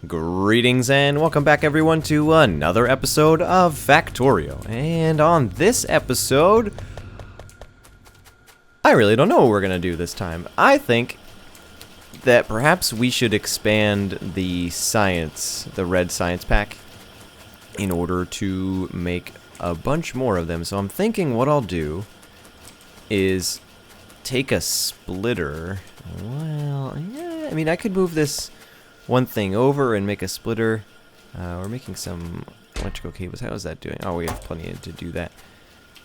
Greetings and welcome back everyone to another episode of Factorio. And on this episode, I really don't know what we're gonna do this time. I think that perhaps we should expand the red science pack, in order to make a bunch more of them. So I'm thinking what I'll do is take a splitter. Well, yeah, I mean I could move this one thing over and make a splitter. We're making some electrical cables. How is that doing? Oh, we have plenty to do that.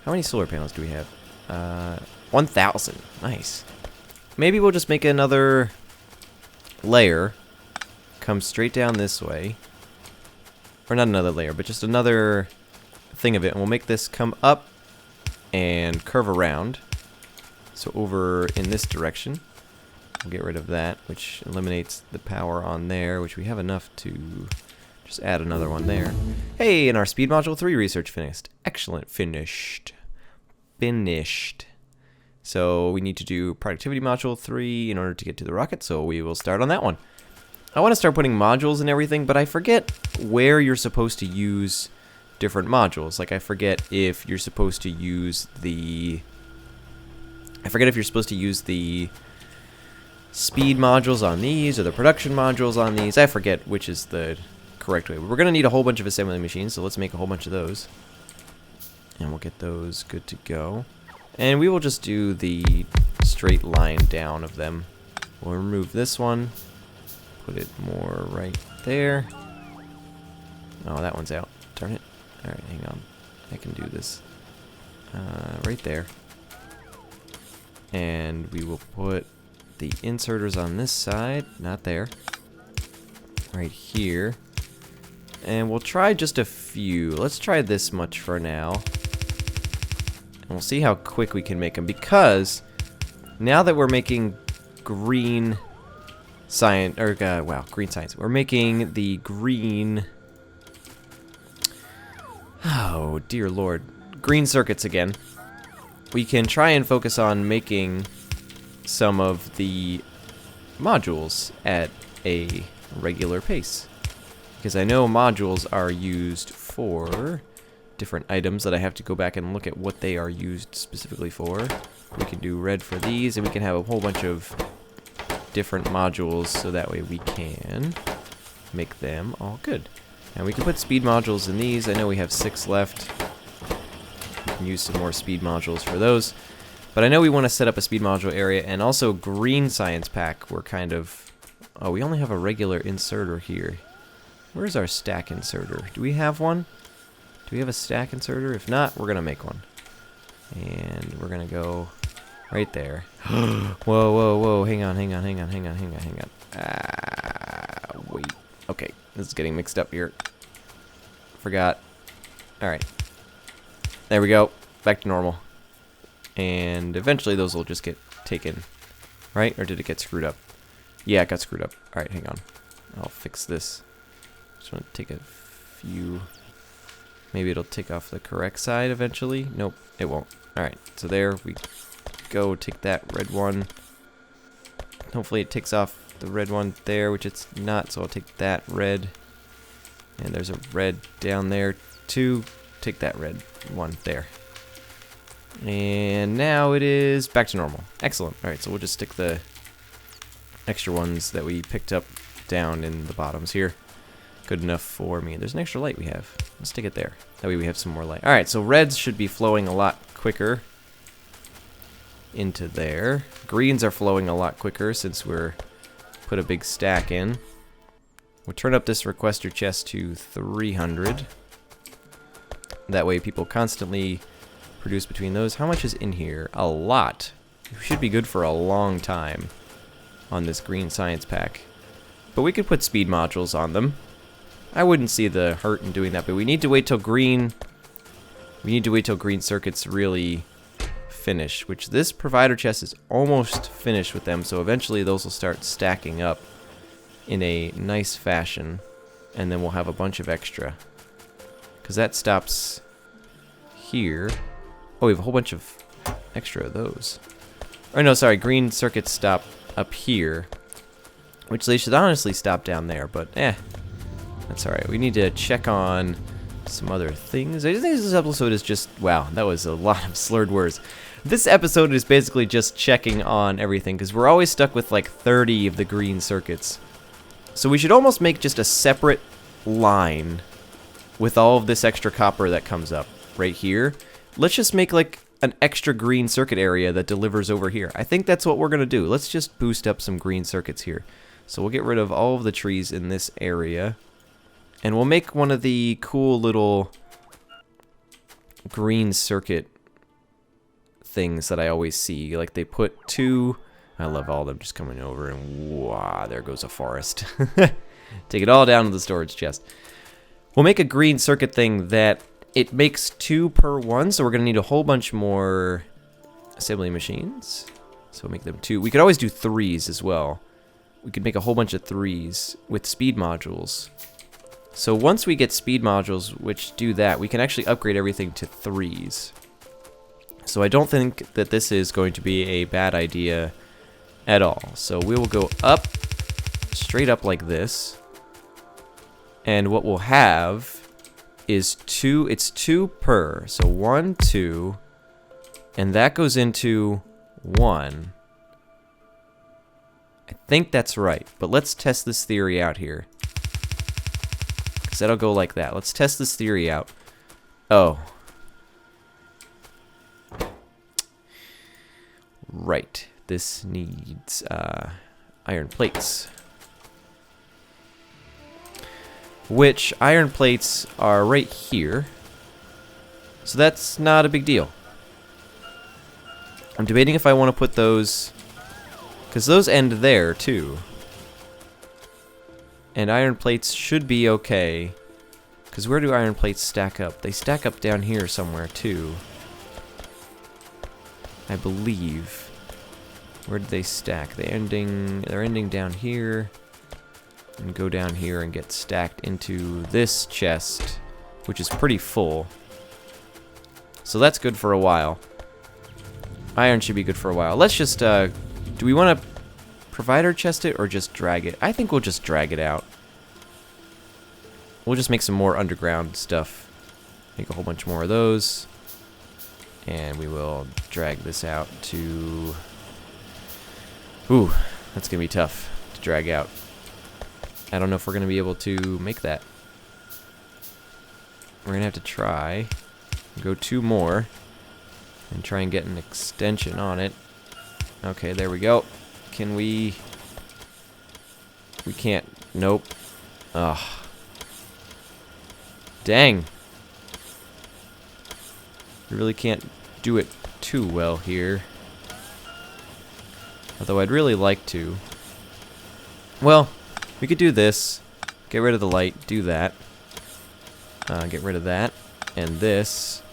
How many solar panels do we have? 1,000. Nice. Maybe we'll just make another layer. Come straight down this way. Or not another layer, but just another thing of it. And we'll make this come up and curve around. So over in this direction. We'll get rid of that, which eliminates the power on there, which we have enough to just add another one there. Hey, and our speed module 3 research finished. Excellent. Finished. So we need to do productivity module 3 in order to get to the rocket, so we will start on that one. I want to start putting modules and everything, but I forget where you're supposed to use different modules. Like, I forget if you're supposed to use the speed modules on these or the production modules on these. I forget which is the correct way. We're going to need a whole bunch of assembly machines, so let's make a whole bunch of those. And we'll get those good to go. And we will just do the straight line down of them. We'll remove this one. Put it more right there. Oh, that one's out. Darn it. Alright, hang on. I can do this. Right there. And we will put the inserters on this side, not there, right here, and we'll try just a few. Let's try this much for now, and we'll see how quick we can make them, because now that we're making green science, we're making the green, oh dear lord, green circuits again. We can try and focus on making some of the modules at a regular pace, because I know modules are used for different items that I have to go back and look at what they are used specifically for. We can do red for these, and we can have a whole bunch of different modules, so that way we can make them all good. And we can put speed modules in these. I know we have 6 left. We can use some more speed modules for those. But I know we want to set up a speed module area, and also green science pack. We're kind of... Oh, we only have a regular inserter here. Where's our stack inserter? Do we have one? Do we have a stack inserter? If not, we're going to make one. And we're going to go right there. Whoa. Hang on. Wait. Okay, this is getting mixed up here. Forgot. Alright. There we go. Back to normal. And eventually those will just get taken, right? Or did it get screwed up? Yeah, it got screwed up. Alright, hang on. I'll fix this. Just want to take a few. Maybe it'll take off the correct side eventually. Nope, it won't. Alright, so there we go. Take that red one. Hopefully it takes off the red one there, which it's not, so I'll take that red. And there's a red down there too. Take that red one there. And now it is back to normal. Excellent. Alright, so we'll just stick the extra ones that we picked up down in the bottoms here. Good enough for me. There's an extra light we have. Let's stick it there. That way we have some more light. Alright, so reds should be flowing a lot quicker into there. Greens are flowing a lot quicker since we're put a big stack in. We'll turn up this requester chest to 300. That way people constantly produce between those. How much is in here? A lot. We should be good for a long time on this green science pack. But we could put speed modules on them. I wouldn't see the hurt in doing that, but we need to wait till green. We need to wait till green circuits really finish, which this provider chest is almost finished with them, so eventually those will start stacking up in a nice fashion, and then we'll have a bunch of extra. Because that stops here. Oh, we have a whole bunch of extra of those. Or no, sorry, green circuits stop up here. Which they should honestly stop down there, but That's alright. We need to check on some other things. I just think this episode is just... Wow, that was a lot of slurred words. This episode is basically just checking on everything, because we're always stuck with like 30 of the green circuits. So we should almost make just a separate line with all of this extra copper that comes up right here. Let's just make like an extra green circuit area that delivers over here. I think that's what we're going to do. Let's just boost up some green circuits here. So we'll get rid of all of the trees in this area. And we'll make one of the cool little green circuit things that I always see. Like they put two... I love all of them just coming over and wow, there goes a forest. Take it all down to the storage chest. We'll make a green circuit thing that it makes 2 per 1, so we're going to need a whole bunch more assembly machines. So we'll make them 2. We could always do 3s as well. We could make a whole bunch of 3s with speed modules. So once we get speed modules which do that, we can actually upgrade everything to 3s. So I don't think that this is going to be a bad idea at all. So we will go up, straight up like this. And what we'll have is 2, it's 2 per. So 1, 2, and that goes into 1. I think that's right, but let's test this theory out here. Because that'll go like that. Let's test this theory out. Oh. Right. This needs iron plates. Which iron plates are right here. So that's not a big deal. I'm debating if I want to put those... because those end there, too. And iron plates should be okay. Because where do iron plates stack up? They stack up down here somewhere, too. I believe. Where did they stack? They're ending down here. And go down here and get stacked into this chest, which is pretty full. So that's good for a while. Iron should be good for a while. Let's just, do we want to provider chest it or just drag it? I think we'll just drag it out. We'll just make some more underground stuff. Make a whole bunch more of those. And we will drag this out to... Ooh, that's going to be tough to drag out. I don't know if we're going to be able to make that. We're going to have to try. Go 2 more. And try and get an extension on it. Okay, there we go. Can we... We can't. Nope. Ugh. Dang. We really can't do it too well here. Although I'd really like to. Well, we could do this. Get rid of the light. Do that. Get rid of that. And this.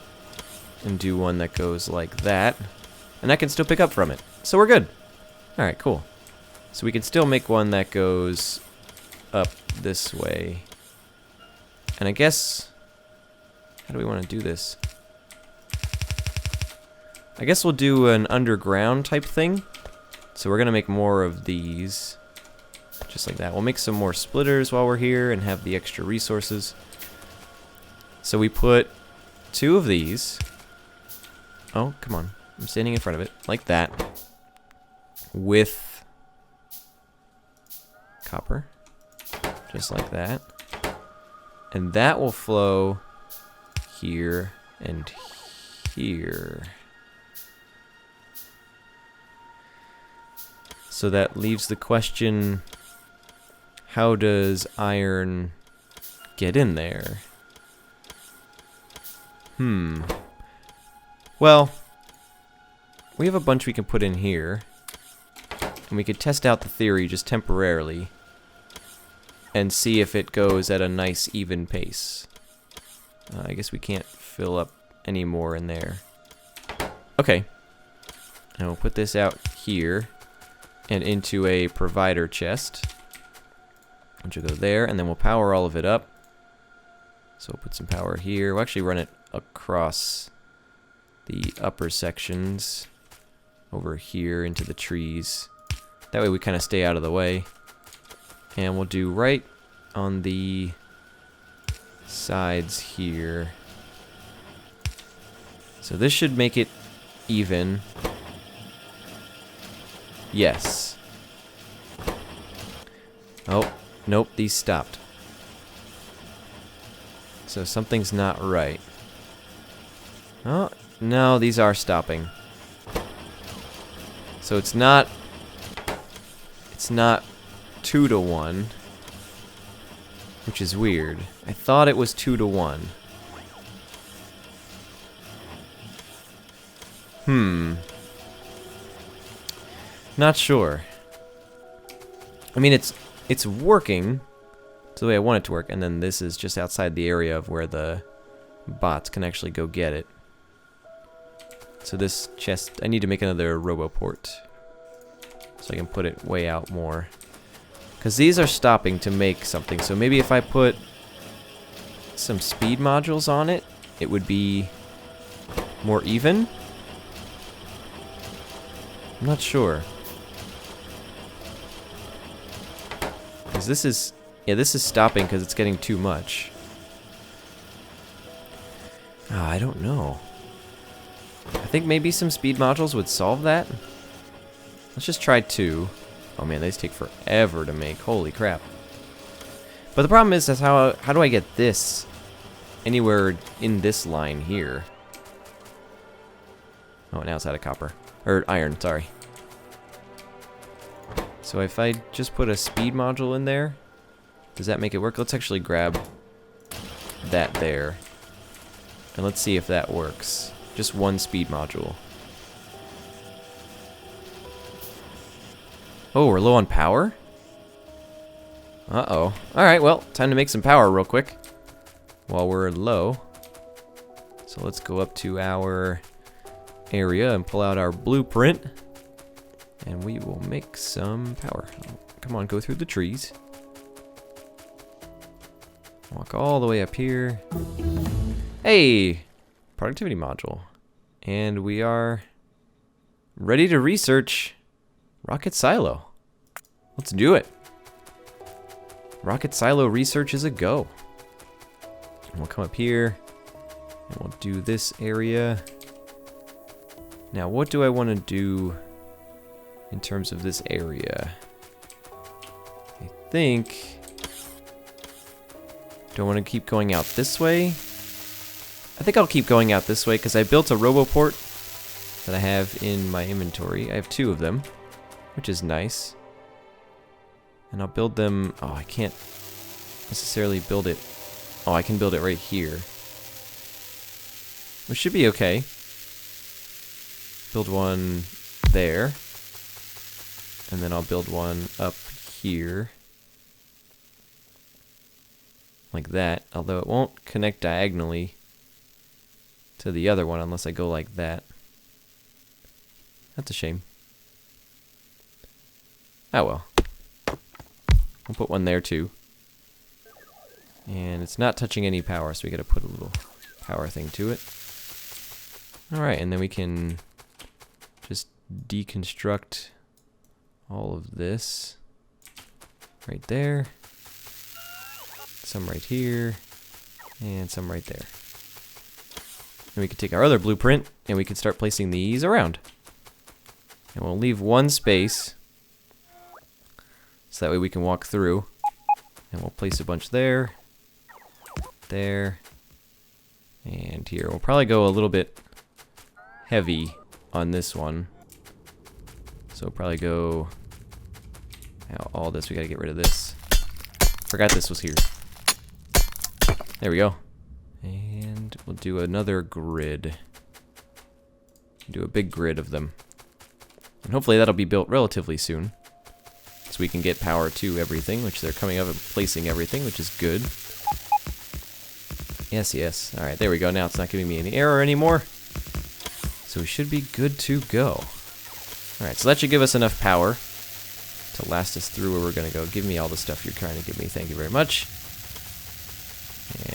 And do one that goes like that. And I can still pick up from it. So we're good. Alright, cool. So we can still make one that goes up this way. And I guess... How do we want to do this? I guess we'll do an underground type thing. So we're going to make more of these. Just like that. We'll make some more splitters while we're here and have the extra resources. So we put 2 of these. Oh, come on. I'm standing in front of it. Like that. With copper. Just like that. And that will flow here and here. So that leaves the question, how does iron get in there? Well, we have a bunch we can put in here. And we could test out the theory just temporarily. And see if it goes at a nice even pace. I guess we can't fill up any more in there. Okay. And we'll put this out here. And into a provider chest. Which will go there. And then we'll power all of it up. So we'll put some power here. We'll actually run it across the upper sections. Over here into the trees. That way we kind of stay out of the way. And we'll do right on the sides here. So this should make it even. Yes. Oh, nope, these stopped. So something's not right. Oh, no, these are stopping. So it's not 2 to 1, which is weird. I thought it was 2 to 1. Not sure. I mean, it's working. It's the way I want it to work, and then this is just outside the area of where the bots can actually go get it. So this chest, I need to make another roboport, so I can put it way out more. Because these are stopping to make something, so maybe if I put some speed modules on it, it would be more even? I'm not sure. Because this is, yeah, this is stopping because it's getting too much. Oh, I don't know. I think maybe some speed modules would solve that. Let's just try 2. Oh man, these take forever to make. Holy crap. But the problem is how do I get this anywhere in this line here? Oh, now it's out of copper. Or iron, sorry. So if I just put a speed module in there, does that make it work? Let's actually grab that there. And let's see if that works. Just one speed module. Oh, we're low on power? Uh-oh. Alright, well, time to make some power real quick while we're low. So let's go up to our area and pull out our blueprint. And we will make some power. Come on, go through the trees. Walk all the way up here. Hey! Productivity module. And we are ready to research rocket silo. Let's do it. Rocket silo research is a go. We'll come up here and we'll do this area. Now, what do I want to do in terms of this area? I think, do I want to keep going out this way? I think I'll keep going out this way because I built a roboport that I have in my inventory. I have 2 of them, which is nice. And I'll build them. Oh, I can't necessarily build it. Oh, I can build it right here, which should be okay. Build one there, and then I'll build one up here, like that, although it won't connect diagonally to the other one unless I go like that. That's a shame. Oh well. We'll put one there too. And it's not touching any power, so we gotta put a little power thing to it. Alright, and then we can just deconstruct all of this right there. Some right here. And some right there. And we can take our other blueprint and we can start placing these around. And we'll leave one space so that way we can walk through. And we'll place a bunch there, there, and here. We'll probably go a little bit heavy on this one. So we'll probably go all this. We gotta get rid of this. Forgot this was here. There we go. And we'll do another grid. Do a big grid of them. And hopefully that'll be built relatively soon. So we can get power to everything, which they're coming up and placing everything, which is good. Yes, yes. Alright, there we go. Now it's not giving me any error anymore. So we should be good to go. Alright, so that should give us enough power to last us through where we're going to go. Give me all the stuff you're trying to give me. Thank you very much.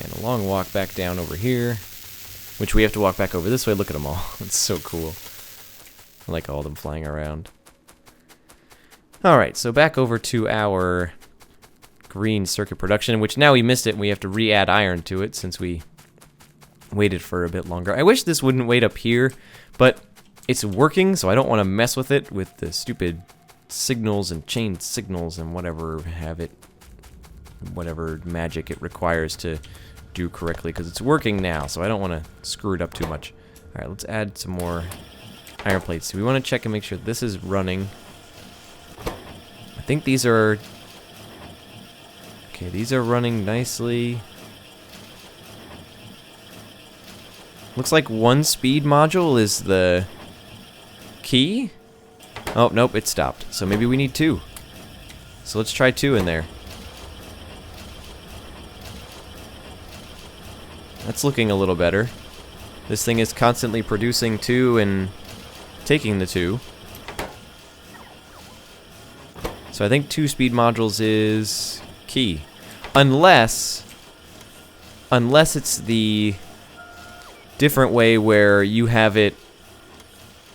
And a long walk back down over here, which we have to walk back over this way. Look at them all. It's so cool. I like all of them flying around. Alright, so back over to our green circuit production, which now we missed it and we have to re-add iron to it since we waited for a bit longer. I wish this wouldn't wait up here, but it's working, so I don't want to mess with it with the stupid signals and chain signals and whatever whatever magic it requires to do correctly, because it's working now, so I don't want to screw it up too much. Alright, let's add some more iron plates. We want to check and make sure this is running. I think these are... Okay, these are running nicely. Looks like one speed module is the key. Oh, nope, it stopped. So maybe we need two. So let's try two in there. That's looking a little better. This thing is constantly producing two and taking the two. So I think two speed modules is key. Unless it's the different way where you have it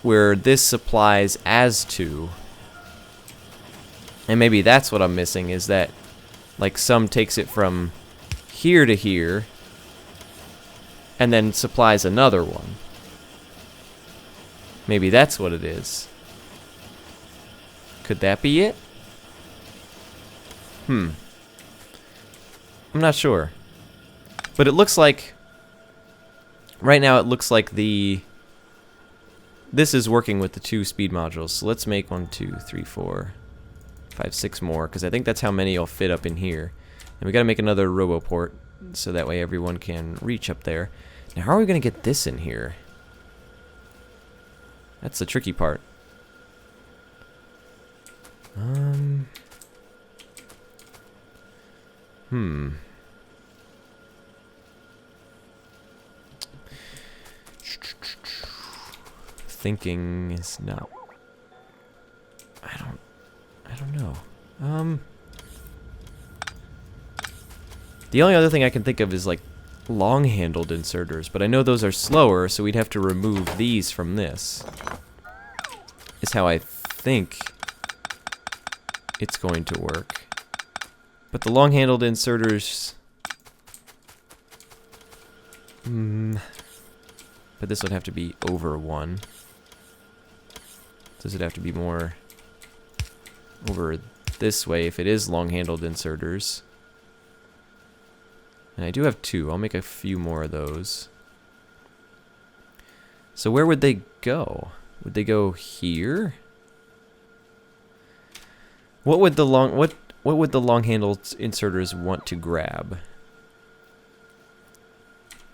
where this supplies as two. And maybe that's what I'm missing, is that like some takes it from here to here and then supplies another one. Maybe that's what it is. Could that be it? I'm not sure. But it looks like... Right now it looks like this is working with the two speed modules. So let's make 1, 2, 3, 4, 5, 6 more, because I think that's how many will fit up in here. And we gotta make another RoboPort, so that way everyone can reach up there. Now how are we gonna get this in here? That's the tricky part. Thinking is not... I don't know. The only other thing I can think of is like long-handled inserters, but I know those are slower, so we'd have to remove these from this. Is how I think it's going to work. But the long-handled inserters... But this would have to be over 1. Does it have to be more over this way if it is long-handled inserters? And I do have 2. I'll make a few more of those. So where would they go? Would they go here? What would the long-handled inserters want to grab?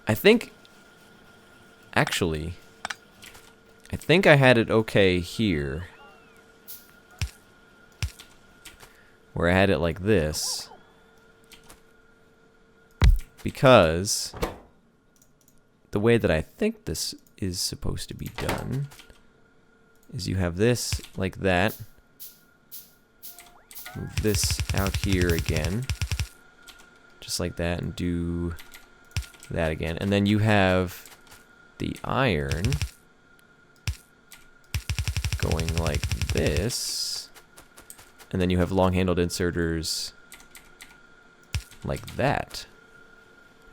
I think... Actually, I think I had it okay here, where I had it like this, because the way that I think this is supposed to be done is you have this like that, move this out here again, just like that, and do that again, and then you have the iron going like this, and then you have long-handled inserters like that.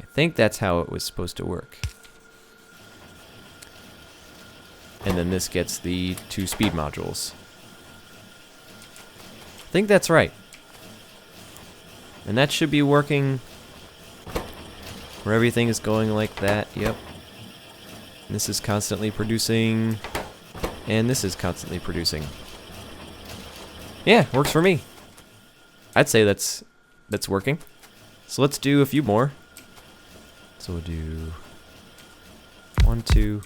I think that's how it was supposed to work. And then this gets the 2 speed modules. I think that's right. And that should be working where everything is going like that. Yep. This is constantly producing, and this is constantly producing. Yeah, works for me. I'd say that's working. So let's do a few more. So we'll do 1, 2,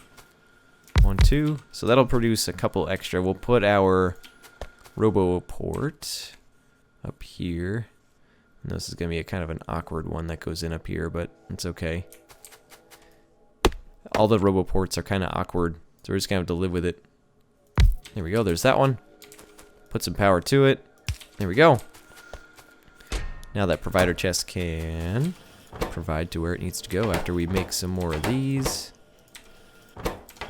1, 2. So that'll produce a couple extra. We'll put our RoboPort up here. And this is going to be a kind of an awkward one that goes in up here, but it's okay. All the RoboPorts are kind of awkward, so we're just going to have to live with it. There we go, there's that one. Put some power to it. There we go. Now that provider chest can provide to where it needs to go after we make some more of these.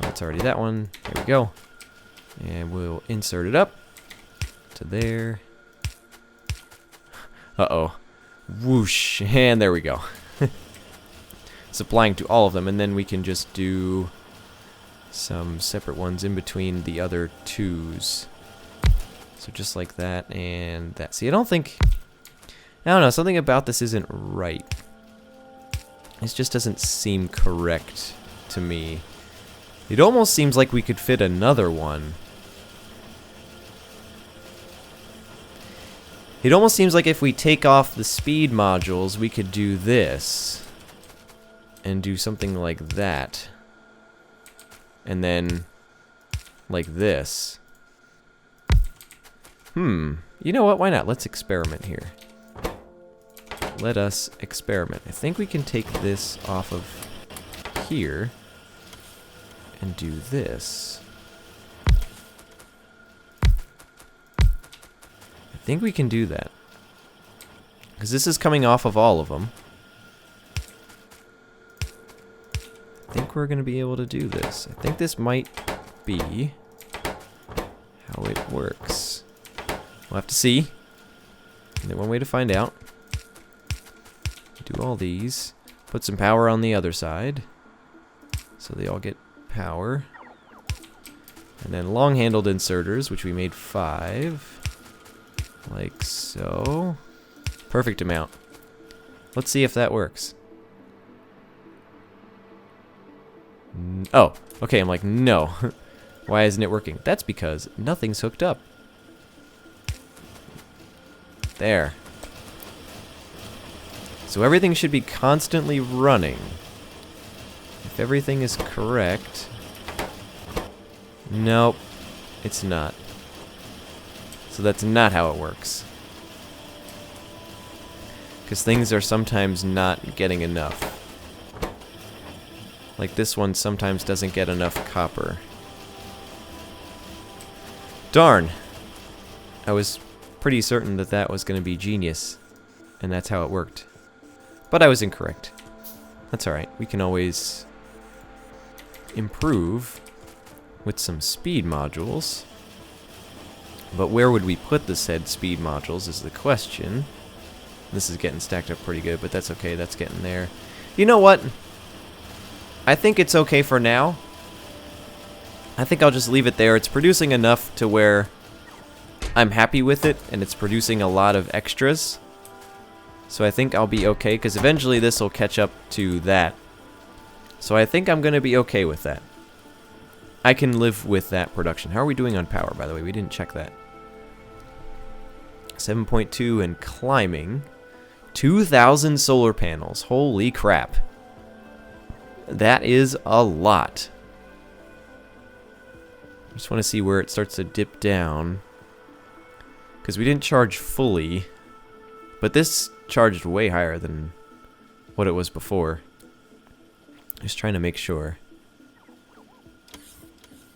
That's already that one. There we go. And we'll insert it up to there. Uh-oh. Whoosh. And there we go. It's applying to all of them, and then we can just do some separate ones in between the other twos. So just like that and that. See, I don't know, something about this isn't right. This just doesn't seem correct to me. It almost seems like we could fit another one. It almost seems like if we take off the speed modules, we could do this. And do something like that. And then like this. You know what? Why not? Let's experiment here. Let us experiment. I think we can take this off of here and do this. I think we can do that. Because this is coming off of all of them. I think we're going to be able to do this. I think this might be how it works. We'll have to see. Only one way to find out. Do all these. Put some power on the other side. So they all get power. And then long-handled inserters, which we made 5. Like so. Perfect amount. Let's see if that works. Oh, okay, I'm like, no. Why isn't it working? That's because nothing's hooked up. There. So everything should be constantly running. If everything is correct. Nope, it's not. So that's not how it works. Because things are sometimes not getting enough. Like this one sometimes doesn't get enough copper. Darn! I was pretty certain that that was going to be genius. And that's how it worked. But I was incorrect. That's alright. We can always improve with some speed modules. But where would we put the said speed modules is the question. This is getting stacked up pretty good, but that's okay. That's getting there. You know what? I think it's okay for now. I think I'll just leave it there. It's producing enough to where I'm happy with it, and it's producing a lot of extras. So I think I'll be okay, because eventually this will catch up to that. So I think I'm going to be okay with that. I can live with that production. How are we doing on power, by the way? We didn't check that. 7.2 and climbing. 2,000 solar panels. Holy crap. That is a lot. I just want to see where it starts to dip down. Because we didn't charge fully. But this charged way higher than what it was before. Just trying to make sure.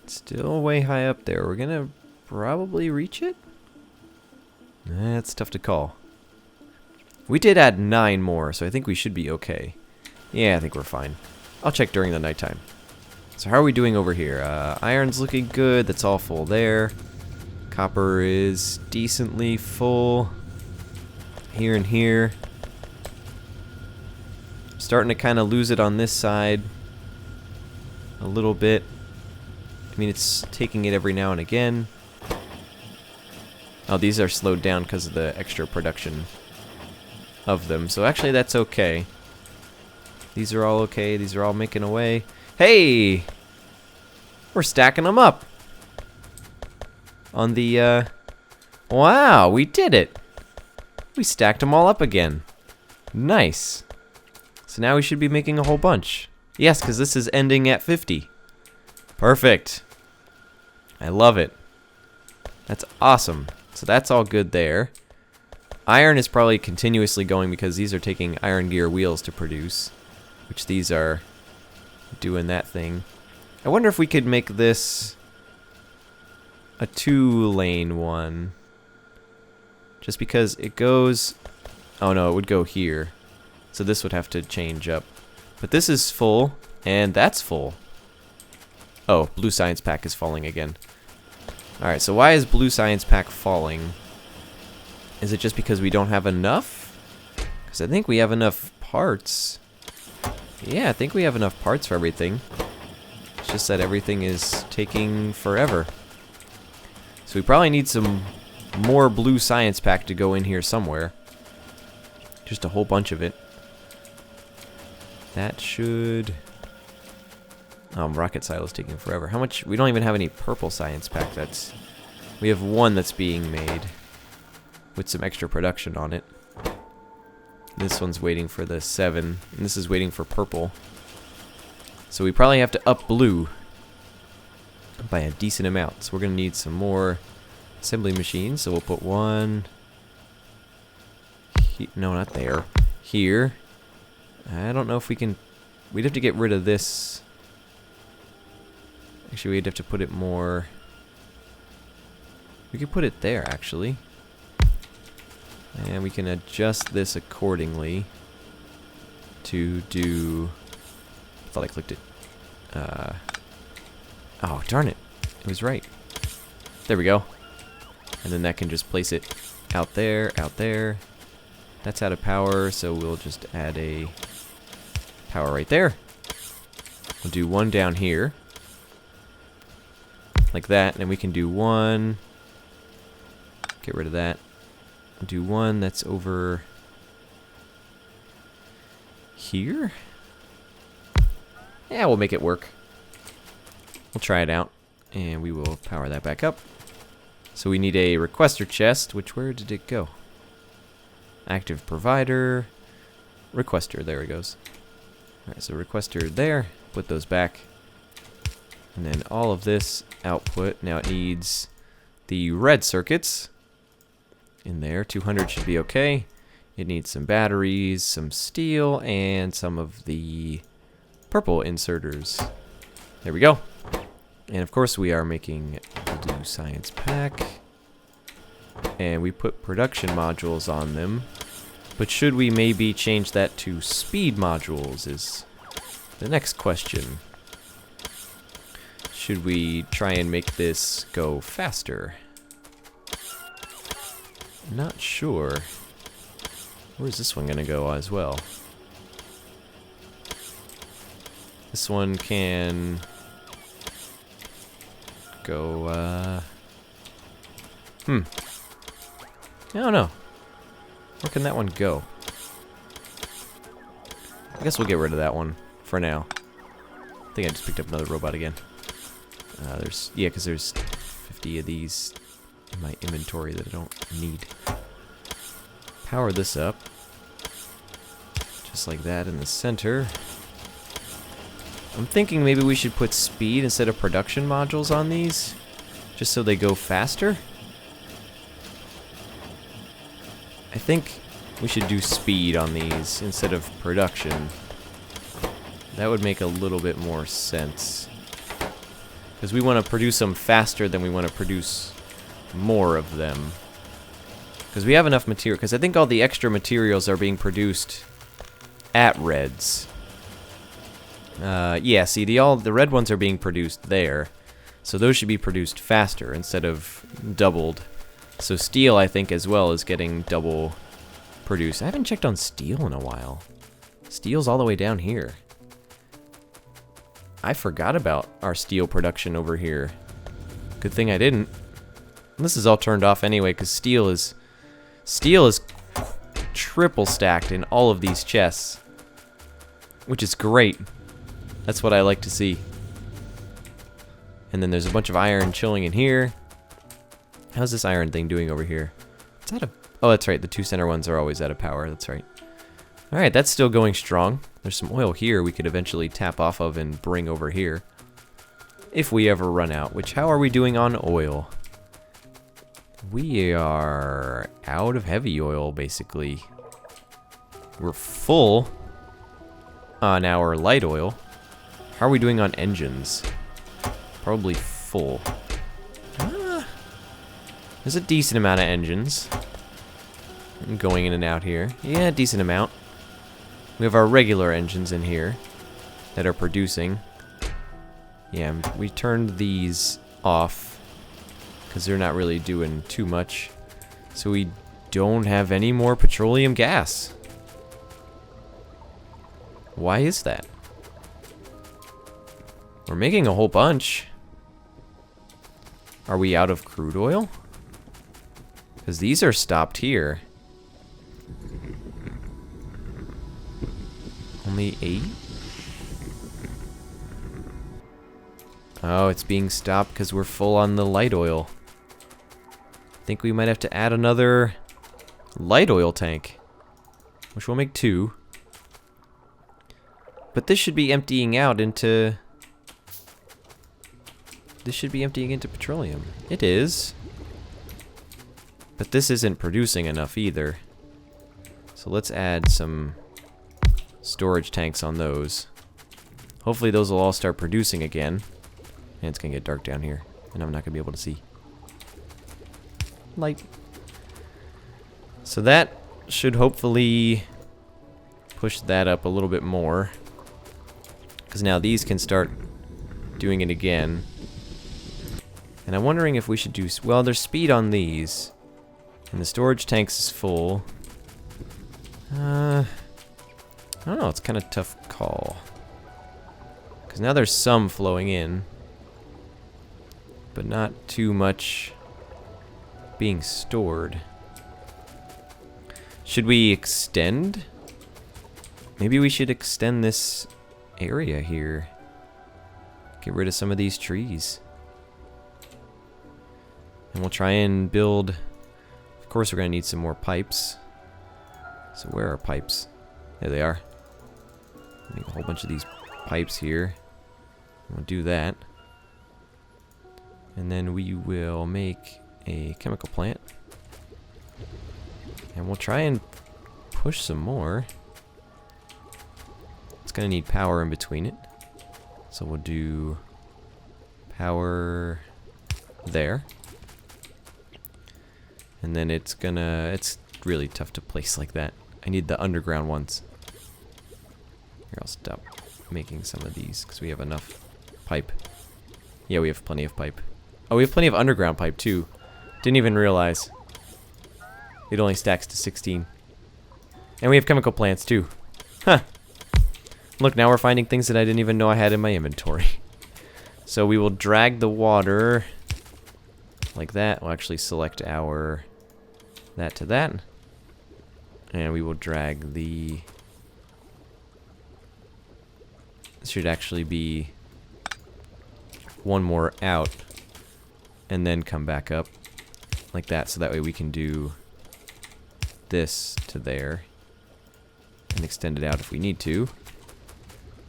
It's still way high up there. We're gonna probably reach it? That's tough to call. We did add 9 more, so I think we should be okay. Yeah, I think we're fine. I'll check during the nighttime. So how are we doing over here? Iron's looking good. That's all full there. Copper is decently full. Here and here. Starting to kind of lose it on this side. A little bit. I mean, it's taking it every now and again. Oh, these are slowed down because of the extra production of them. So actually, that's okay. These are all okay. These are all making away. Hey! We're stacking them up. On the, wow, we did it. We stacked them all up again. Nice. So now we should be making a whole bunch. Yes, because this is ending at 50. Perfect. I love it. That's awesome. So that's all good there. Iron is probably continuously going because these are taking iron gear wheels to produce. Which these are doing that thing. I wonder if we could make this a 2-lane one. Just because it goes... Oh no, it would go here. So this would have to change up. But this is full, and that's full. Oh, blue science pack is falling again. Alright, so why is blue science pack falling? Is it just because we don't have enough? Because I think we have enough parts. Yeah, I think we have enough parts for everything. It's just that everything is taking forever. So we probably need some more blue science pack to go in here somewhere. Just a whole bunch of it. That should... rocket silo's taking forever. How much? We don't even have any purple science pack. We have one that's being made with some extra production on it. This one's waiting for the 7, and this is waiting for purple. So we probably have to up blue by a decent amount. So we're going to need some more assembly machines. So we'll put one... no, not there. Here. I don't know if we can... We'd have to get rid of this. Actually, we'd have to put it more... We could put it there, actually. And we can adjust this accordingly to do... I thought I clicked it. Oh, darn it. It was right. There we go. And then that can just place it out there, out there. That's out of power, so we'll just add a power right there. We'll do one down here. Like that, and then we can do one. Get rid of that. Do one that's over here. Yeah, we'll make it work. We'll try it out, and we will power that back up. So we need a requester chest, which, where did it go? Active provider, requester, there it goes. Alright, so requester there, put those back. And then all of this output, now it needs the red circuits in there. 200 should be okay. It needs some batteries, some steel, and some of the purple inserters. There we go. And of course we are making a blue science pack. And we put production modules on them. But should we maybe change that to speed modules is the next question. Should we try and make this go faster? Not sure. Where's this one gonna go as well? This one can go, I don't know. Where can that one go? I guess we'll get rid of that one for now. I think I just picked up another robot again. Yeah, because there's 50 of these in my inventory that I don't need. Power this up. Just like that in the center. I'm thinking maybe we should put speed instead of production modules on these, just so they go faster. I think we should do speed on these instead of production. That would make a little bit more sense. Because we want to produce them faster than we want to produce more of them. Because we have enough material. Because I think all the extra materials are being produced at Reds. Yeah, see, the red ones are being produced there. So those should be produced faster instead of doubled. So steel, I think, as well, is getting double produced. I haven't checked on steel in a while. Steel's all the way down here. I forgot about our steel production over here. Good thing I didn't. This is all turned off anyway, because steel is triple stacked in all of these chests, which is great. That's what I like to see. And then there's a bunch of iron chilling in here. How's this iron thing doing over here? It's out of... Oh, that's right. The two center ones are always out of power. That's right. Alright, that's still going strong. There's some oil here we could eventually tap off of and bring over here. If we ever run out. Which, how are we doing on oil? We are out of heavy oil, basically. We're full on our light oil. How are we doing on engines? Probably full. There's a decent amount of engines going in and out here. Yeah, a decent amount. We have our regular engines in here that are producing. Yeah, we turned these off because they're not really doing too much. So we don't have any more petroleum gas. Why is that? We're making a whole bunch. Are we out of crude oil? Because these are stopped here. Only 8? Oh, it's being stopped because we're full on the light oil. I think we might have to add another light oil tank, which will make 2. But this should be emptying out into... This should be emptying into petroleum. It is. But this isn't producing enough either. So let's add some storage tanks on those. Hopefully those will all start producing again. And it's gonna get dark down here, and I'm not gonna be able to see. Light. So that should hopefully push that up a little bit more. Because now these can start doing it again. And I'm wondering if we should do... Well, there's speed on these. And the storage tanks is full. I don't know, it's kind of a tough call. Because now there's some flowing in. But not too much being stored. Should we extend? Maybe we should extend this area here. Get rid of some of these trees. And we'll try and build... Of course we're going to need some more pipes. So where are pipes? There they are. Make a whole bunch of these pipes here. We'll do that. And then we will make a chemical plant. And we'll try and push some more. It's going to need power in between it. So we'll do power there. And then it's really tough to place like that. I need the underground ones. Here, I'll stop making some of these because we have enough pipe. Yeah, we have plenty of pipe. Oh, we have plenty of underground pipe too. Didn't even realize. It only stacks to 16. And we have chemical plants too. Huh. Look, now we're finding things that I didn't even know I had in my inventory. So we will drag the water like that. We'll actually select our that to that. And we will drag the... This should actually be one more out and then come back up like that, so that way we can do this to there and extend it out if we need to.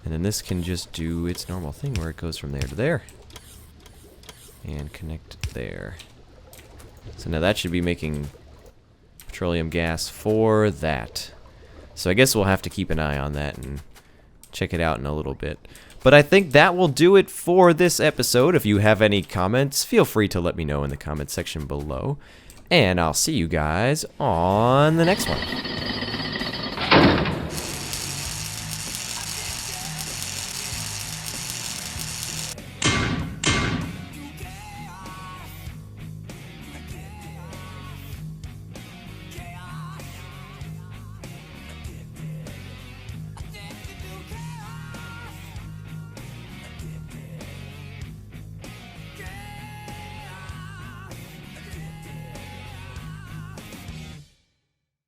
And then this can just do its normal thing where it goes from there to there and connect there. So now that should be making petroleum gas for that. So I guess we'll have to keep an eye on that and check it out in a little bit. But I think that will do it for this episode. If you have any comments, feel free to let me know in the comment section below. And I'll see you guys on the next one.